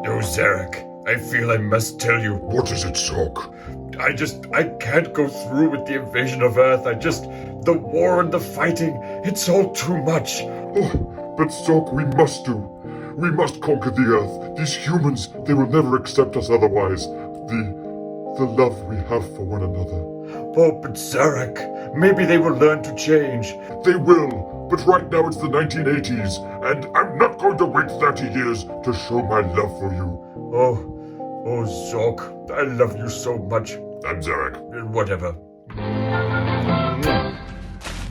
Oh, Zarak, I feel I must tell you. What is it, Zork? I can't go through with the invasion of Earth. The war and the fighting, it's all too much. Oh, but Zork, we must do. We must conquer the Earth. These humans, they will never accept us otherwise. The love we have for one another. Oh, but Zarak, maybe they will learn to change. They will, but right now it's the 1980s, and I'm not going to wait 30 years to show my love for you. Oh, Zork, I love you so much. I'm Zarak. Whatever.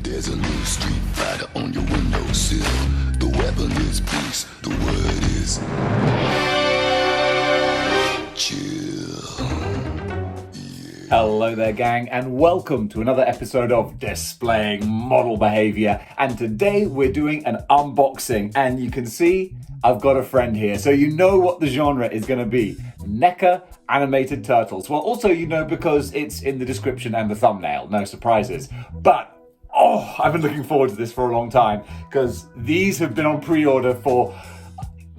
There's a new street fighter on your windowsill. The weapon is peace, the word is chill. Hello there, gang, and welcome to another episode of Displaying Model Behaviour. And today we're doing an unboxing, and you can see I've got a friend here, so you know what the genre is going to be. NECA animated turtles. Well, also you know because it's in the description and the thumbnail, no surprises. But I've been looking forward to this for a long time because these have been on pre-order for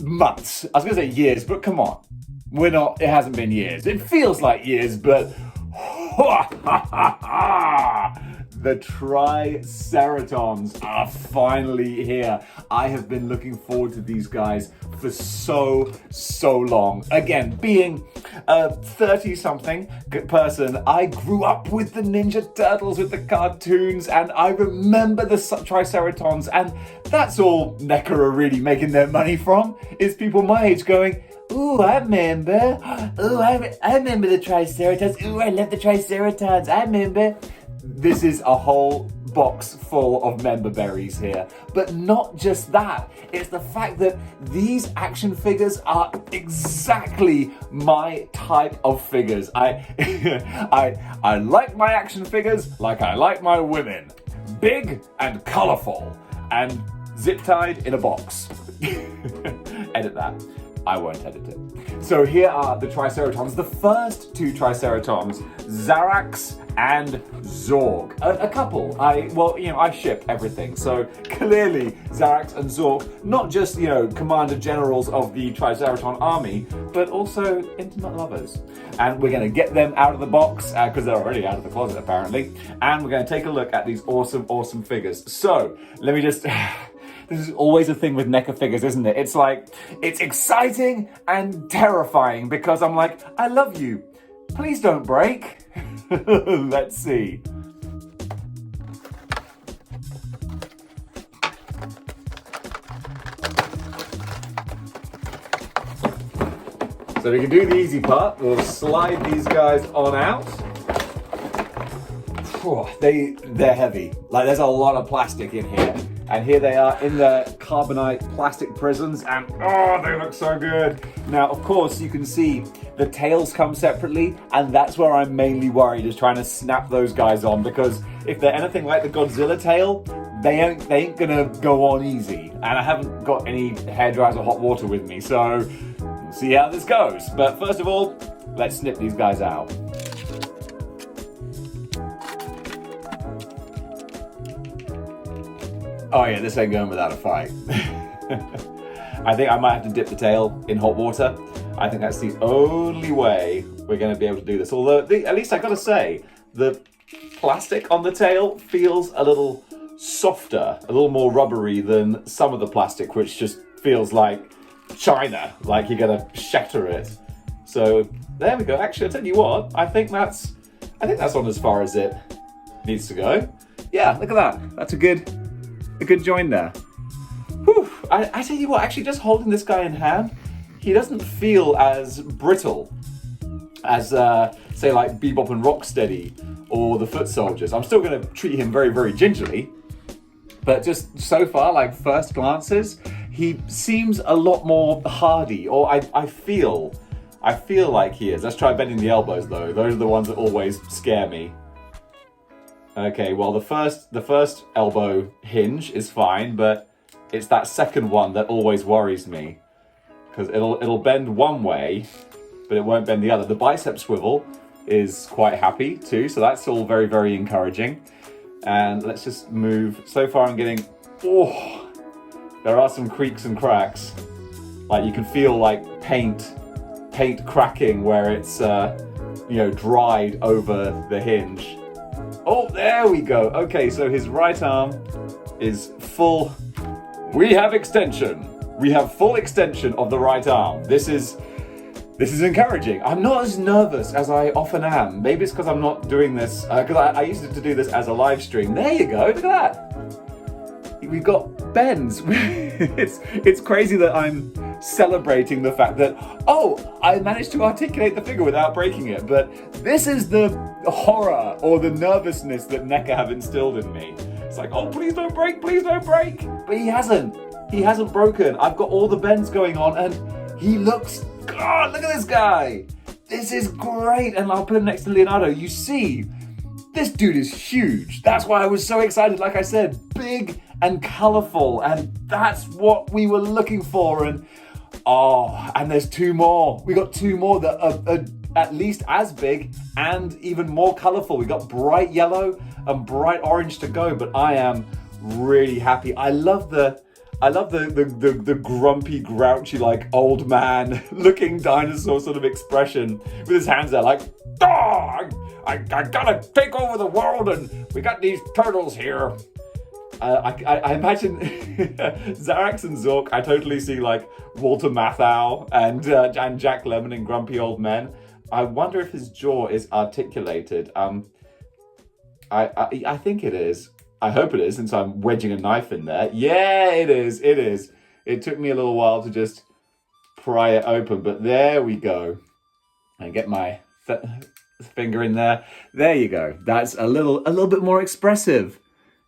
months. I was going to say years, but come on. It hasn't been years. It feels like years, but the Triceratons are finally here. I have been looking forward to these guys for so long. Again, being a 30-something person, I grew up with the Ninja Turtles, with the cartoons, and I remember the Triceratons, and that's all NECA are really making their money from, is people my age going, ooh, I remember. Ooh, I remember the Triceratons. Ooh, I love the Triceratons. I remember. This is a whole box full of member berries here. But not just that. It's the fact that these action figures are exactly my type of figures. I like my action figures like I like my women. Big and colourful. And zip-tied in a box. Edit that. I won't edit it. So here are the Triceratons. The first two Triceratons, Zaraxx and Zork. A couple. I ship everything. So clearly Zaraxx and Zork, not just, commander generals of the Triceraton army, but also intimate lovers. And we're going to get them out of the box, because they're already out of the closet apparently. And we're going to take a look at these awesome figures. So, let me just... This is always a thing with NECA figures, isn't it? It's like, it's exciting and terrifying because I'm like, I love you. Please don't break. Let's see. So we can do the easy part. We'll slide these guys on out. They're heavy. Like, there's a lot of plastic in here. And here they are in the carbonite plastic prisons, and they look so good. Now, of course, you can see the tails come separately, and that's where I'm mainly worried, is trying to snap those guys on, because if they're anything like the Godzilla tail, they ain't gonna go on easy. And I haven't got any hairdryers or hot water with me, so we'll see how this goes. But first of all, let's snip these guys out. Oh yeah, this ain't going without a fight. I think I might have to dip the tail in hot water. I think that's the only way we're going to be able to do this. Although, at least I gotta say, the plastic on the tail feels a little softer, a little more rubbery than some of the plastic, which just feels like China, like you're going to shatter it. So, there we go. Actually, I'll tell you what, I think that's on as far as it needs to go. Yeah, look at that. That's a good join there. Whew. I tell you what, actually just holding this guy in hand, he doesn't feel as brittle as, say, like Bebop and Rocksteady or the Foot Soldiers. I'm still going to treat him very, very gingerly, but just so far, like first glances, he seems a lot more hardy, or I feel like he is. Let's try bending the elbows though. Those are the ones that always scare me. Okay, well the first elbow hinge is fine, but it's that second one that always worries me, because it'll bend one way, but it won't bend the other. The bicep swivel is quite happy too, so that's all very, very encouraging. And let's just move. So far I'm getting, there are some creaks and cracks. Like you can feel like paint paint cracking where it's, dried over the hinge. Oh, there we go. Okay, so his right arm is full. We have extension. We have full extension of the right arm. This is encouraging. I'm not as nervous as I often am. Maybe it's because I'm not doing this, because I used to do this as a live stream. There you go, look at that. We've got bends. It's crazy that I'm celebrating the fact that, I managed to articulate the figure without breaking it. But this is the horror or the nervousness that NECA have instilled in me. It's like, please don't break, please don't break. But he hasn't. He hasn't broken. I've got all the bends going on and he looks, God, look at this guy. This is great. And I'll put him next to Leonardo. You see, this dude is huge. That's why I was so excited. Like I said, big and colorful. And that's what we were looking for. And there's two more. We got two more that are at least as big and even more colorful. We got bright yellow and bright orange to go, but I am really happy. I love the grumpy, grouchy, like old man looking dinosaur sort of expression with his hands out like, I gotta take over the world and we got these turtles here. I imagine Zarak and Zork, I totally see like Walter Matthau and Jack Lemmon in Grumpy Old Men. I wonder if his jaw is articulated. I think it is. I hope it is, since I'm wedging a knife in there. Yeah, it is. It is. It took me a little while to just pry it open, but there we go. And get my finger in there. There you go. That's a little bit more expressive.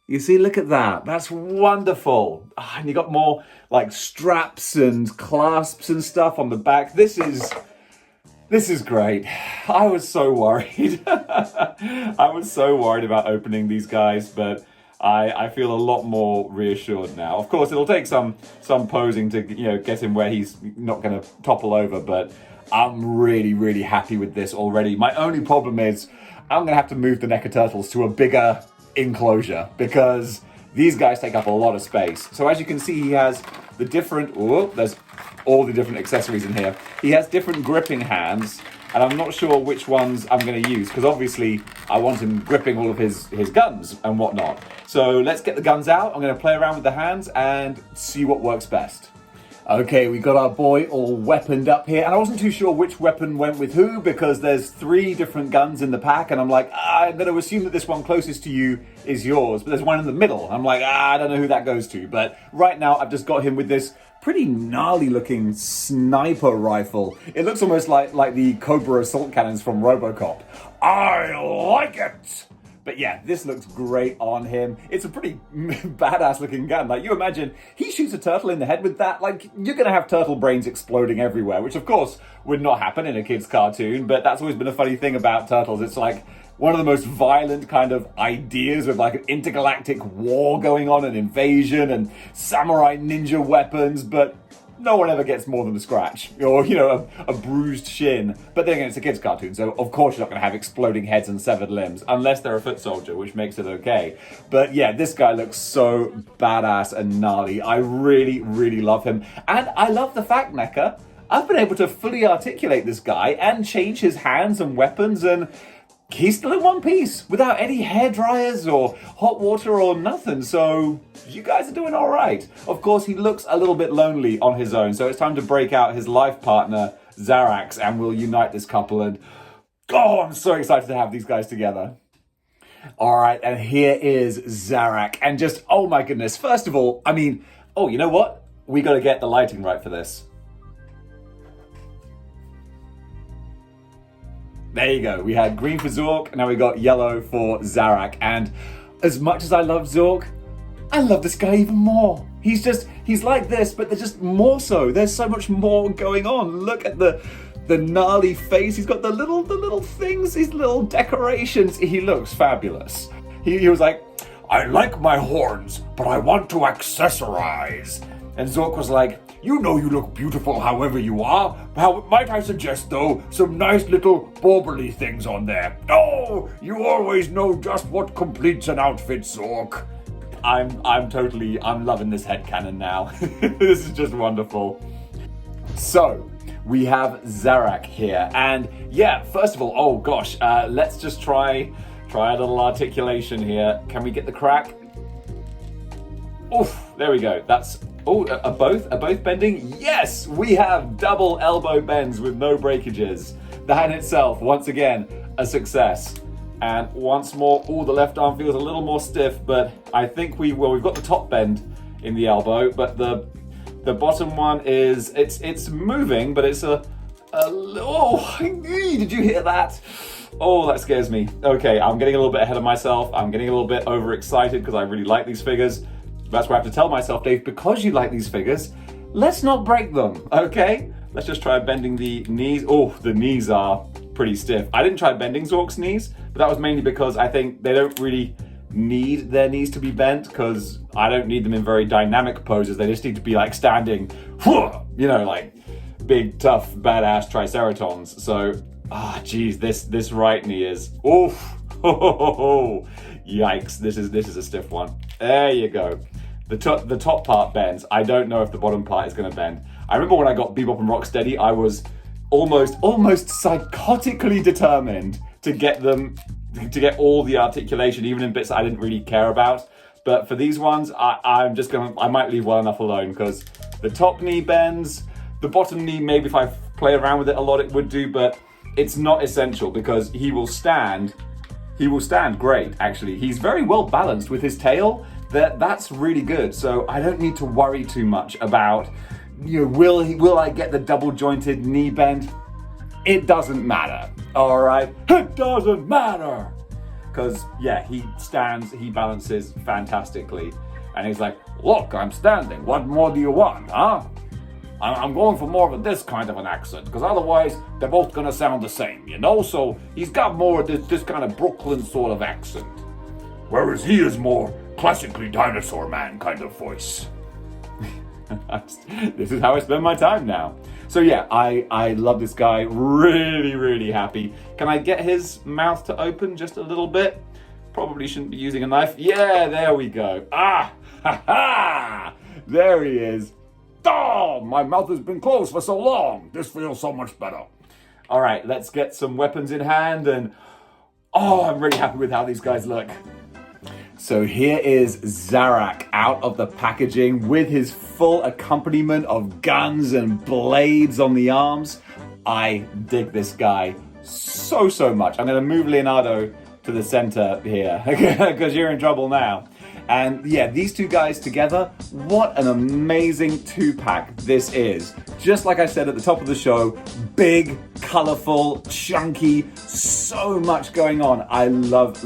You see, look at that. That's wonderful. And you got more like straps and clasps and stuff on the back. This is great. I was so worried. I was so worried about opening these guys, but I feel a lot more reassured now. Of course, it'll take some posing to get him where he's not going to topple over, but I'm really, really happy with this already. My only problem is I'm going to have to move the NECA turtles to a bigger enclosure because these guys take up a lot of space. So as you can see, he has the different, there's all the different accessories in here. He has different gripping hands, and I'm not sure which ones I'm going to use because obviously I want him gripping all of his guns and whatnot. So let's get the guns out. I'm going to play around with the hands and see what works best. Okay, we got our boy all weaponed up here, and I wasn't too sure which weapon went with who because there's 3 different guns in the pack, and I'm like, I'm going to assume that this one closest to you is yours, but there's one in the middle. I'm like, I don't know who that goes to, but right now I've just got him with this pretty gnarly looking sniper rifle. It looks almost like the Cobra assault cannons from RoboCop. I like it! But yeah, this looks great on him. It's a pretty badass looking gun. Like, you imagine, he shoots a turtle in the head with that, like, you're gonna have turtle brains exploding everywhere, which of course would not happen in a kid's cartoon, but that's always been a funny thing about turtles. It's like one of the most violent kind of ideas with like an intergalactic war going on, an invasion and samurai ninja weapons, but no one ever gets more than a scratch or, a bruised shin. But then again, it's a kid's cartoon, so of course you're not going to have exploding heads and severed limbs, unless they're a foot soldier, which makes it okay. But yeah, this guy looks so badass and gnarly. I really, really love him. And I love the fact, NECA, I've been able to fully articulate this guy and change his hands and weapons, and he's still in one piece without any hair dryers or hot water or nothing. So you guys are doing all right. Of course, he looks a little bit lonely on his own. So it's time to break out his life partner, Zaraxx, and we'll unite this couple. And I'm so excited to have these guys together. All right, and here is Zarak. And just, oh my goodness. First of all, you know what? We got to get the lighting right for this. There you go. We had green for Zork, and now we got yellow for Zarak. And as much as I love Zork, I love this guy even more. He's like this, but they're just more so. There's so much more going on. Look at the gnarly face. He's got the little things, these little decorations. He looks fabulous. He was like, I like my horns, but I want to accessorize. And Zork was like, you look beautiful however you are. How might I suggest, though, some nice little bauberly things on there? Oh, you always know just what completes an outfit, Zork. I'm loving this headcanon now. This is just wonderful. So, we have Zarak here. And yeah, first of all, oh gosh, let's just try a little articulation here. Can we get the crack? Oof, there we go. That's, are both bending? Yes, we have double elbow bends with no breakages. That in itself, once again, a success. And once more, the left arm feels a little more stiff, but I think we've got the top bend in the elbow, but the bottom one is, it's moving, but it's did you hear that? Oh, that scares me. Okay, I'm getting a little bit ahead of myself. I'm getting a little bit overexcited because I really like these figures. That's why I have to tell myself, Dave, because you like these figures, let's not break them, okay? Let's just try bending the knees. Oh, the knees are pretty stiff. I didn't try bending Zork's knees, but that was mainly because I think they don't really need their knees to be bent, because I don't need them in very dynamic poses. They just need to be like standing, you know, like big, tough, badass Triceratons. So, geez, this right knee is, yikes, this is a stiff one. There you go. The top part bends. I don't know if the bottom part is going to bend. I remember when I got Bebop and Rocksteady, I was almost psychotically determined to get all the articulation, even in bits that I didn't really care about. But for these ones, I might leave well enough alone, because the top knee bends, the bottom knee, maybe if I play around with it a lot, it would do, but it's not essential, because he will stand great, actually. He's very well balanced with his tail. That's really good. So I don't need to worry too much about, you know, will I get the double jointed knee bend? It doesn't matter. All right, it doesn't matter. Because yeah, he balances fantastically. And he's like, look, I'm standing. What more do you want, huh? I'm going for more of this kind of an accent, because otherwise they're both gonna sound the same, you know? So he's got more of this kind of Brooklyn sort of accent. Whereas he is more classically dinosaur man kind of voice. This is how I spend my time now. So yeah, I love this guy. Really, really happy. Can I get his mouth to open just a little bit? Probably shouldn't be using a knife. Yeah, there we go. Ah, ha ha! There he is. Oh, my mouth has been closed for so long. This feels so much better. All right, let's get some weapons in hand, and I'm really happy with how these guys look. So here is Zarak out of the packaging with his full accompaniment of guns and blades on the arms. I dig this guy so much. I'm going to move Leonardo to the center here because you're in trouble now. And yeah, these two guys together, what an amazing two-pack this is. Just like I said at the top of the show, big, colorful, chunky, so much going on. I love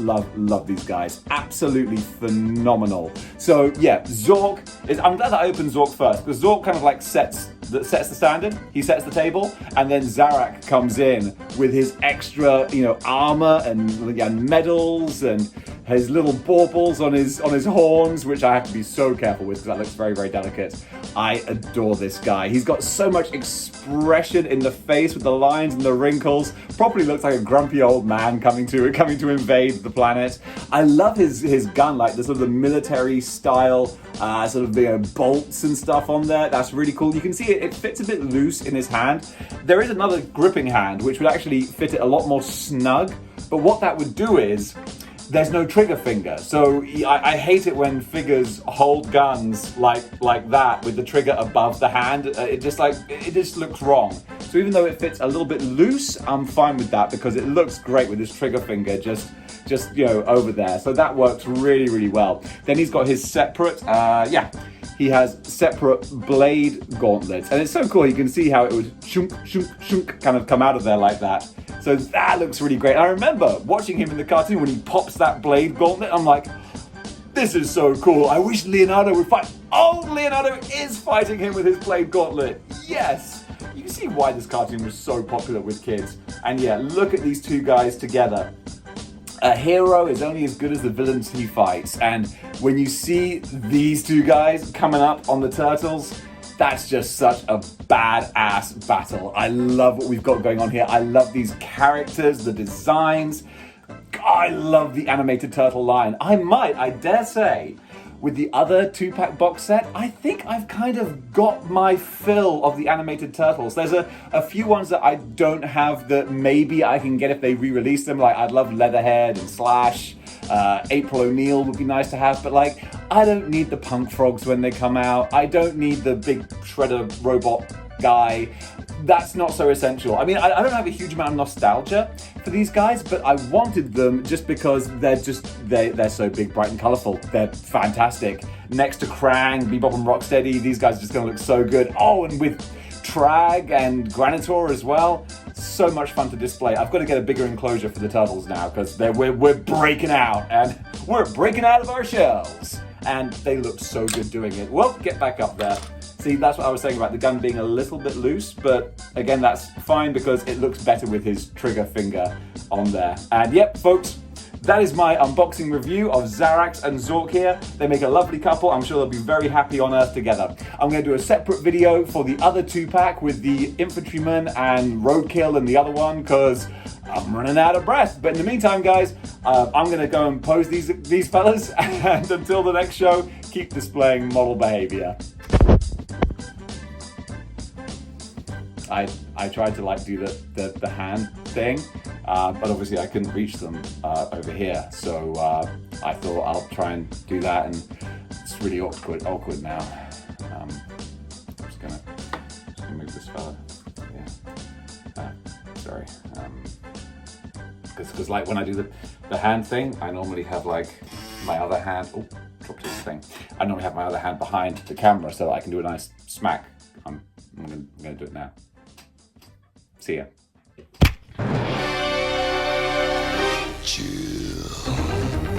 these guys. Absolutely phenomenal. So yeah, Zork is, I'm glad I opened Zork first, because Zork kind of like sets the standard, he sets the table, and then Zarak comes in with his extra, you know, armor and medals and his little baubles on his horns, which I have to be so careful with because that looks very, very delicate. I adore this guy. He's got so much expression in the face with the lines and the wrinkles. Probably looks like a grumpy old man coming to invade the planet. I love his gun, like the sort of the military style, sort of, you know, bolts and stuff on there. That's really cool. You can see it fits a bit loose in his hand. There is another gripping hand which would actually fit it a lot more snug. But what that would do is, there's no trigger finger. So I hate it when figures hold guns like that with the trigger above the hand. It just looks wrong. So even though it fits a little bit loose, I'm fine with that because it looks great with his trigger finger just you know, over there. So that works really, really well. Then he's got his separate, he has separate blade gauntlets. And it's so cool, you can see how it would shunk kind of come out of there like that. So that looks really great. I remember watching him in the cartoon when he pops that blade gauntlet. I'm like, this is so cool. I wish Leonardo would fight. Oh, Leonardo is fighting him with his blade gauntlet. Yes. You can see why this cartoon was so popular with kids. And yeah, look at these two guys together. A hero is only as good as the villains he fights. And when you see these two guys coming up on the Turtles, that's just such a badass battle. I love what we've got going on here. I love these characters, the designs. I love the animated turtle line. I dare say, with the other 2-pack box set, I think I've kind of got my fill of the animated turtles. There's a few ones that I don't have that maybe I can get if they re-release them. Like, I'd love Leatherhead and Slash. April O'Neil would be nice to have, but like, I don't need the punk frogs when they come out. I don't need the big shredder robot guy. That's not so essential. I mean, I don't have a huge amount of nostalgia for these guys, but I wanted them just because they're so big, bright and colorful. They're fantastic. Next to Krang, Bebop and Rocksteady, these guys are just gonna look so good. Oh, and with Trag and Granitor as well. So much fun to display. I've got to get a bigger enclosure for the turtles now because we're breaking out, and we're breaking out of our shells. And they look so good doing it. Well, get back up there. See, that's what I was saying about the gun being a little bit loose, but again, that's fine because it looks better with his trigger finger on there. And yep, folks, that is my unboxing review of Zaraxx and Zork here. They make a lovely couple. I'm sure they'll be very happy on Earth together. I'm going to do a separate video for the other 2-pack with the Infantryman and Roadkill and the other one because I'm running out of breath. But in the meantime, guys, I'm going to go and pose these fellas. And until the next show, keep displaying model behavior. I tried to like do the hand thing, but obviously I couldn't reach them over here. So I thought I'll try and do that, and it's really awkward now. I'm just gonna move this fella. Yeah. Sorry. Because like when I do the hand thing, I normally have like my other hand. Oh, dropped this thing. I normally have my other hand behind the camera so that I can do a nice smack. I'm gonna do it now. See ya. Chill.